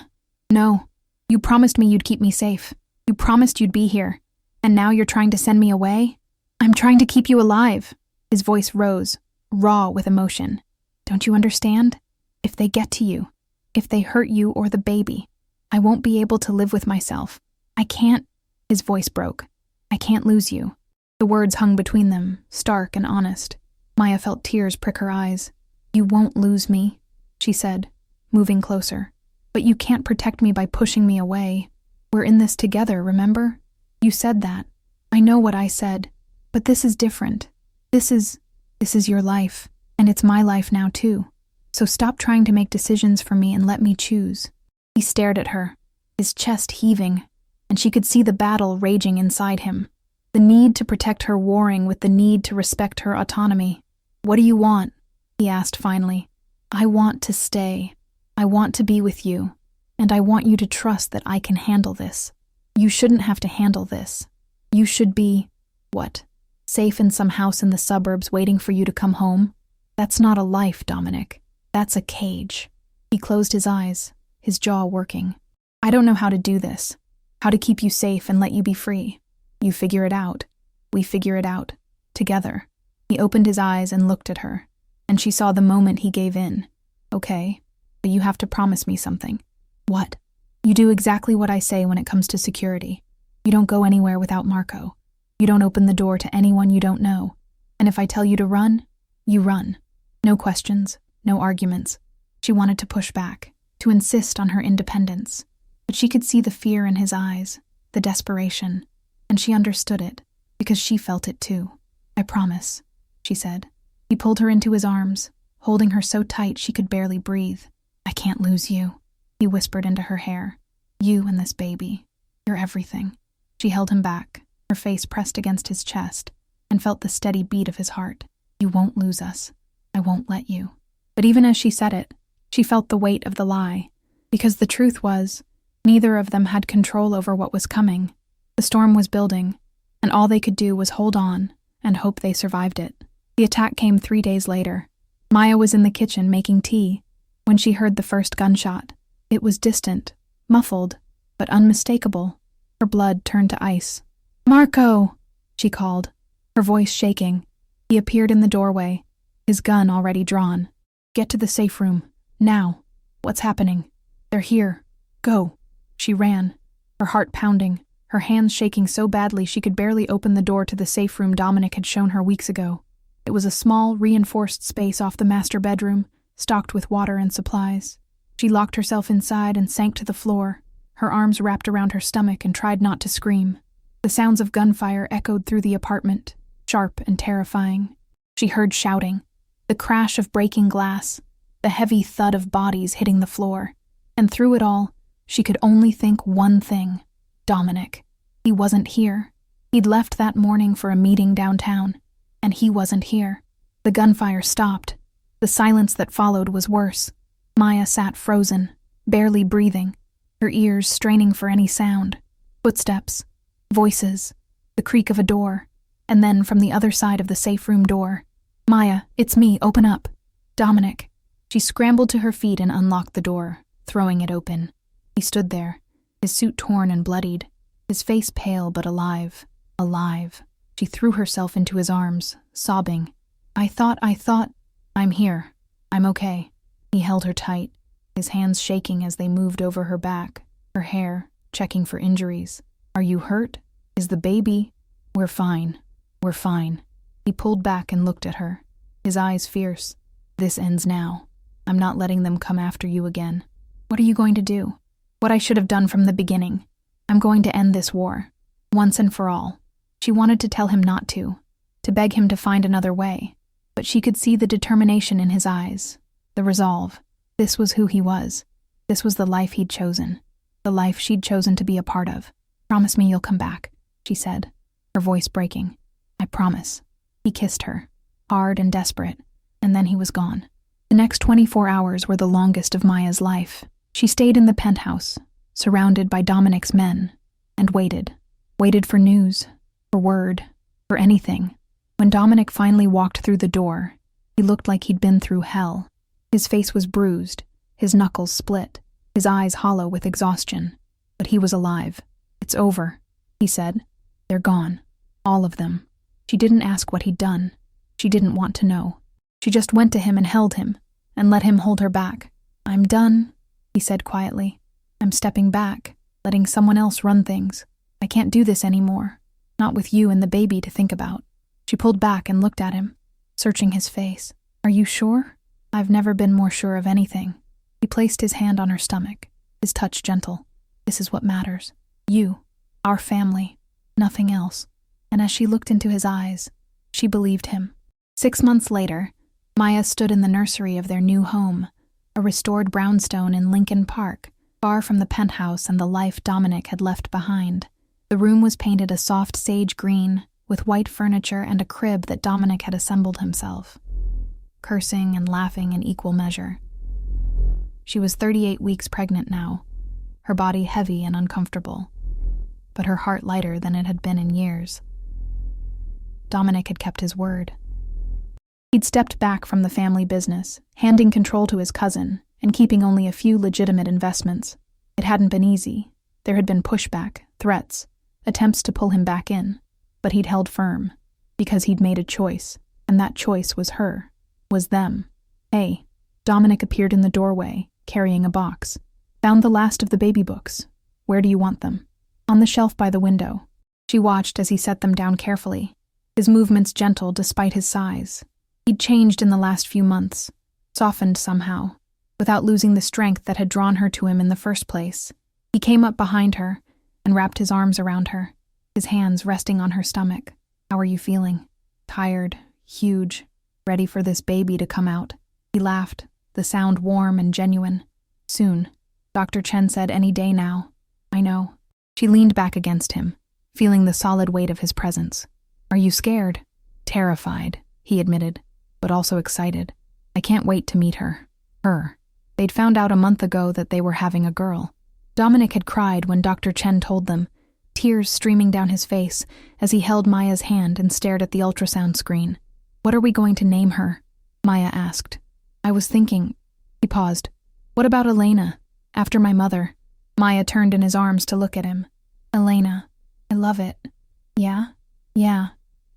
no. You promised me you'd keep me safe. You promised you'd be here. And now you're trying to send me away? I'm trying to keep you alive. His voice rose, raw with emotion. Don't you understand? If they get to you, if they hurt you or the baby, I won't be able to live with myself. I can't. His voice broke. I can't lose you. The words hung between them, stark and honest. Maya felt tears prick her eyes. You won't lose me, she said, moving closer. But you can't protect me by pushing me away. We're in this together, remember? You said that. I know what I said. But this is different. This is your life. And it's my life now too. So stop trying to make decisions for me and let me choose. He stared at her, his chest heaving, and she could see the battle raging inside him. The need to protect her warring with the need to respect her autonomy. What do you want? He asked finally. I want to stay. I want to be with you. And I want you to trust that I can handle this. You shouldn't have to handle this. You should be, what? Safe in some house in the suburbs waiting for you to come home? That's not a life, Dominic. That's a cage. He closed his eyes, his jaw working. I don't know how to do this. How to keep you safe and let you be free. You figure it out. We figure it out. Together. He opened his eyes and looked at her, and she saw the moment he gave in. Okay, but you have to promise me something. What? You do exactly what I say when it comes to security. You don't go anywhere without Marco. You don't open the door to anyone you don't know. And if I tell you to run, you run. No questions, no arguments. She wanted to push back, to insist on her independence. But she could see the fear in his eyes, the desperation, and she understood it, because she felt it too. I promise, she said. He pulled her into his arms, holding her so tight she could barely breathe. I can't lose you, he whispered into her hair. You and this baby. You're everything. She held him back, her face pressed against his chest, and felt the steady beat of his heart. You won't lose us. I won't let you. But even as she said it, she felt the weight of the lie, because the truth was, neither of them had control over what was coming. The storm was building, and all they could do was hold on and hope they survived it. The attack came 3 days later. Maya was in the kitchen making tea when she heard the first gunshot. It was distant, muffled, but unmistakable. Her blood turned to ice. Marco, she called, her voice shaking. He appeared in the doorway, his gun already drawn. Get to the safe room, now. What's happening? They're here. Go. She ran, her heart pounding, her hands shaking so badly she could barely open the door to the safe room Dominic had shown her weeks ago. It was a small, reinforced space off the master bedroom, stocked with water and supplies. She locked herself inside and sank to the floor, her arms wrapped around her stomach, and tried not to scream. The sounds of gunfire echoed through the apartment, sharp and terrifying. She heard shouting, the crash of breaking glass, the heavy thud of bodies hitting the floor. And through it all, she could only think one thing. Dominic. He wasn't here. He'd left that morning for a meeting downtown, and he wasn't here. The gunfire stopped. The silence that followed was worse. Maya sat frozen, barely breathing, her ears straining for any sound. Footsteps, voices, the creak of a door, and then from the other side of the safe room door, Maya, it's me, open up. Dominic. She scrambled to her feet and unlocked the door, throwing it open. He stood there, his suit torn and bloodied, his face pale but alive. Alive. She threw herself into his arms, sobbing. I thought, I'm here. I'm okay. He held her tight, his hands shaking as they moved over her back, her hair, checking for injuries. Are you hurt? Is the baby? We're fine. We're fine. He pulled back and looked at her, his eyes fierce. This ends now. I'm not letting them come after you again. What are you going to do? What I should have done from the beginning. I'm going to end this war, once and for all. She wanted to tell him not to beg him to find another way, but she could see the determination in his eyes, the resolve. This was who he was. This was the life he'd chosen, the life she'd chosen to be a part of. Promise me you'll come back, she said, her voice breaking. I promise. He kissed her, hard and desperate, and then he was gone. The next 24 hours were the longest of Maya's life. She stayed in the penthouse, surrounded by Dominic's men, and waited for news, for word, for anything. When Dominic finally walked through the door, he looked like he'd been through hell. His face was bruised, his knuckles split, his eyes hollow with exhaustion. But he was alive. It's over, he said. They're gone. All of them. She didn't ask what he'd done. She didn't want to know. She just went to him and held him, and let him hold her back. I'm done, he said quietly. I'm stepping back, letting someone else run things. I can't do this anymore. Not with you and the baby to think about. She pulled back and looked at him, searching his face. Are you sure? I've never been more sure of anything. He placed his hand on her stomach, his touch gentle. This is what matters. You, our family, nothing else. And as she looked into his eyes, she believed him. 6 months later, Maya stood in the nursery of their new home, a restored brownstone in Lincoln Park, far from the penthouse and the life Dominic had left behind. The room was painted a soft sage green, with white furniture and a crib that Dominic had assembled himself, cursing and laughing in equal measure. She was 38 weeks pregnant now, her body heavy and uncomfortable, but her heart lighter than it had been in years. Dominic had kept his word. He'd stepped back from the family business, handing control to his cousin and keeping only a few legitimate investments. It hadn't been easy. There had been pushback, threats, attempts to pull him back in, but he'd held firm, because he'd made a choice. And that choice was her, was them. Hey, Dominic appeared in the doorway, carrying a box. Found the last of the baby books. Where do you want them? On the shelf by the window. She watched as he set them down carefully, his movements gentle despite his size. He'd changed in the last few months, softened somehow, without losing the strength that had drawn her to him in the first place. He came up behind her and wrapped his arms around her, his hands resting on her stomach. How are you feeling? Tired, huge, ready for this baby to come out. He laughed, the sound warm and genuine. Soon, Dr. Chen said, any day now. I know. She leaned back against him, feeling the solid weight of his presence. Are you scared? Terrified, he admitted, but also excited. I can't wait to meet her. Her. They'd found out a month ago that they were having a girl. Dominic had cried when Dr. Chen told them, tears streaming down his face as he held Maya's hand and stared at the ultrasound screen. What are we going to name her? Maya asked. I was thinking. He paused. What about Elena? After my mother. Maya turned in his arms to look at him. Elena. I love it. Yeah? Yeah.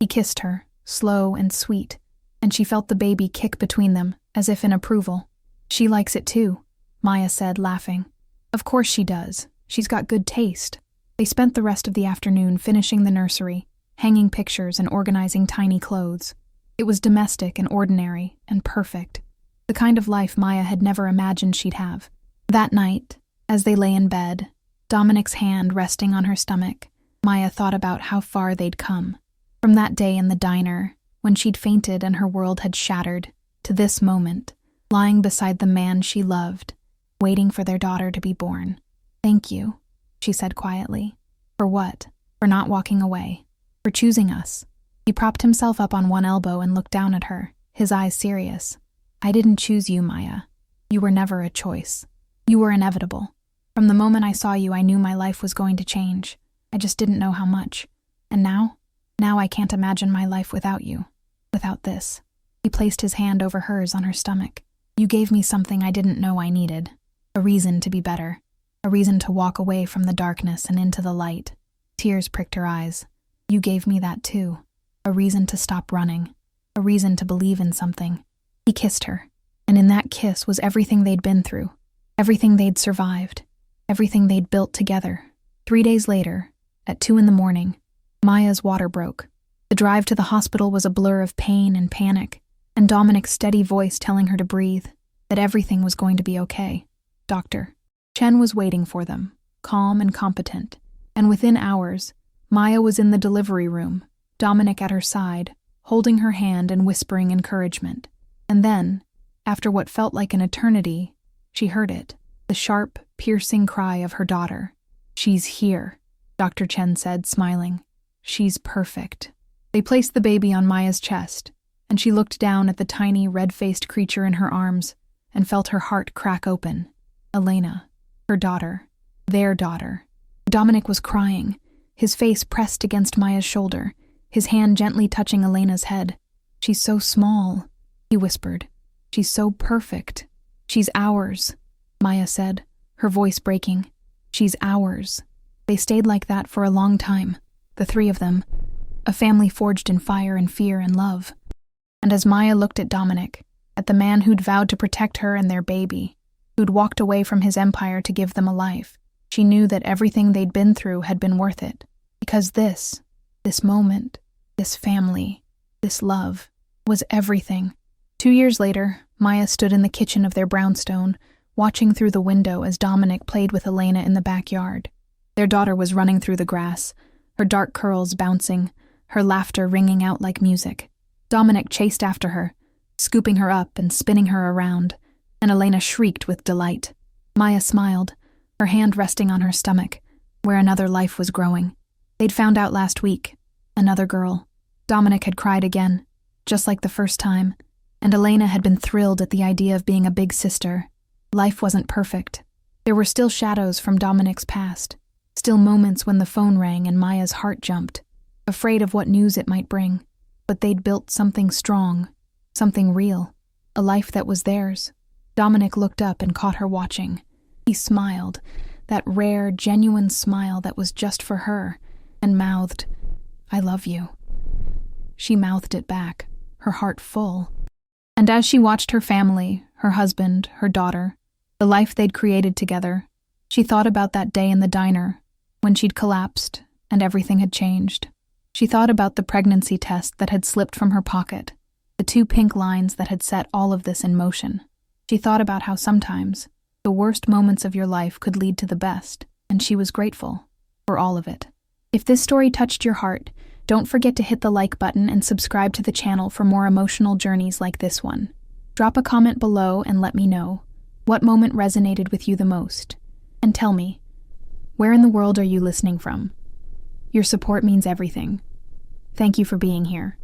He kissed her, slow and sweet, and she felt the baby kick between them, as if in approval. She likes it too, Maya said, laughing. Of course she does. She's got good taste. They spent the rest of the afternoon finishing the nursery, hanging pictures and organizing tiny clothes. It was domestic and ordinary and perfect, the kind of life Maya had never imagined she'd have. That night, as they lay in bed, Dominic's hand resting on her stomach, Maya thought about how far they'd come. From that day in the diner, when she'd fainted and her world had shattered, to this moment, lying beside the man she loved, waiting for their daughter to be born. Thank you, she said quietly. For what? For not walking away. For choosing us. He propped himself up on one elbow and looked down at her, his eyes serious. I didn't choose you, Maya. You were never a choice. You were inevitable. From the moment I saw you, I knew my life was going to change. I just didn't know how much. And now I can't imagine my life without you. Without this. He placed his hand over hers on her stomach. You gave me something I didn't know I needed. A reason to be better. A reason to walk away from the darkness and into the light. Tears pricked her eyes. You gave me that too. A reason to stop running. A reason to believe in something. He kissed her, and in that kiss was everything they'd been through. Everything they'd survived. Everything they'd built together. 3 days later, at 2 a.m, Maya's water broke. The drive to the hospital was a blur of pain and panic, and Dominic's steady voice telling her to breathe, that everything was going to be okay. Dr. Chen was waiting for them, calm and competent, and within hours, Maya was in the delivery room, Dominic at her side, holding her hand and whispering encouragement. And then, after what felt like an eternity, she heard it, the sharp, piercing cry of her daughter. She's here, Dr. Chen said, smiling. She's perfect. They placed the baby on Maya's chest, and she looked down at the tiny, red-faced creature in her arms and felt her heart crack open. Elena, her daughter, their daughter. Dominic was crying, his face pressed against Maya's shoulder, his hand gently touching Elena's head. She's so small, he whispered. She's so perfect. She's ours, Maya said, her voice breaking. She's ours. They stayed like that for a long time, the three of them, a family forged in fire and fear and love. And as Maya looked at Dominic, at the man who'd vowed to protect her and their baby, who'd walked away from his empire to give them a life, she knew that everything they'd been through had been worth it. Because this moment, this family, this love, was everything. 2 years later, Maya stood in the kitchen of their brownstone, watching through the window as Dominic played with Elena in the backyard. Their daughter was running through the grass, her dark curls bouncing, her laughter ringing out like music. Dominic chased after her, scooping her up and spinning her around, and Elena shrieked with delight. Maya smiled, her hand resting on her stomach, where another life was growing. They'd found out last week. Another girl. Dominic had cried again, just like the first time, and Elena had been thrilled at the idea of being a big sister. Life wasn't perfect. There were still shadows from Dominic's past, still moments when the phone rang and Maya's heart jumped, afraid of what news it might bring. But they'd built something strong, something real, a life that was theirs. Dominic looked up and caught her watching. He smiled, that rare, genuine smile that was just for her, and mouthed, I love you. She mouthed it back, her heart full. And as she watched her family, her husband, her daughter, the life they'd created together, she thought about that day in the diner, when she'd collapsed and everything had changed. She thought about the pregnancy test that had slipped from her pocket, the 2 pink lines that had set all of this in motion. She thought about how sometimes the worst moments of your life could lead to the best, and she was grateful for all of it. If this story touched your heart, don't forget to hit the like button and subscribe to the channel for more emotional journeys like this one. Drop a comment below and let me know what moment resonated with you the most. And tell me, where in the world are you listening from? Your support means everything. Thank you for being here.